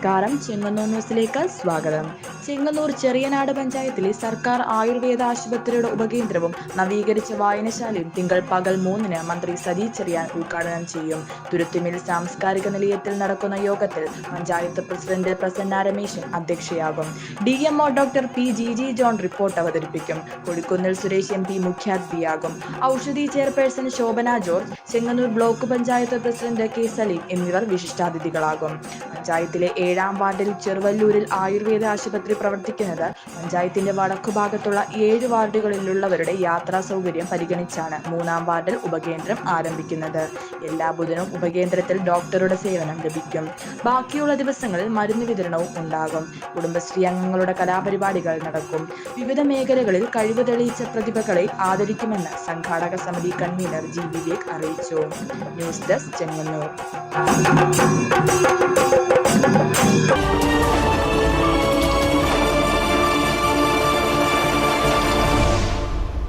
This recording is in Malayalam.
നമസ്കാരം. ചെങ്ങന്നൂർ ന്യൂസിലേക്ക് സ്വാഗതം. ചെങ്ങന്നൂർ ചെറിയനാട് പഞ്ചായത്തിലെ സർക്കാർ ആയുർവേദ ആശുപത്രിയുടെ ഉപകേന്ദ്രവും നവീകരിച്ച വായനശാലയും തിങ്കൾ പകൽ 3-ന് മന്ത്രി സജി ചെറിയാൻ ഉദ്ഘാടനം ചെയ്യും. തുരുത്തുമിൽ സാംസ്കാരിക നിലയത്തിൽ നടക്കുന്ന യോഗത്തിൽ പഞ്ചായത്ത് പ്രസിഡന്റ് പ്രസന്ന രമേശൻ അധ്യക്ഷയാകും. DMO doctor P. G. John report അവതരിപ്പിക്കും. കൊടിക്കുന്നിൽ സുരേഷ് MP മുഖ്യാതിഥിയാകും. Oushadhi chairperson Shobhana George, Chengannur block panchayat president K. Saleem എന്നിവർ വിശിഷ്ടാതിഥികളാകും. പഞ്ചായത്തിലെ 7-ാം വാർഡിൽ ചെറുവല്ലൂരിൽ ആയുർവേദ ആശുപത്രി പ്രവർത്തിക്കുന്നത് പഞ്ചായത്തിന്റെ വടക്കുഭാഗത്തുള്ള 7 വാർഡുകളിലുള്ളവരുടെ യാത്രാ സൗകര്യം പരിഗണിച്ചാണ് 3-ാം വാർഡിൽ ഉപകേന്ദ്രം ആരംഭിക്കുന്നത്. എല്ലാ ബുധനും ഉപകേന്ദ്രത്തിൽ ഡോക്ടറുടെ സേവനം ലഭിക്കും. ബാക്കിയുള്ള ദിവസങ്ങളിൽ മരുന്ന് വിതരണവും ഉണ്ടാകും. കുടുംബശ്രീ അംഗങ്ങളുടെ കലാപരിപാടികൾ നടക്കും. വിവിധ മേഖലകളിൽ കഴിവ് തെളിയിച്ച പ്രതിഭകളെ ആദരിക്കുമെന്ന് സംഘാടക സമിതി കൺവീനർ G. വിവേക് അറിയിച്ചു. News desk Chengannur.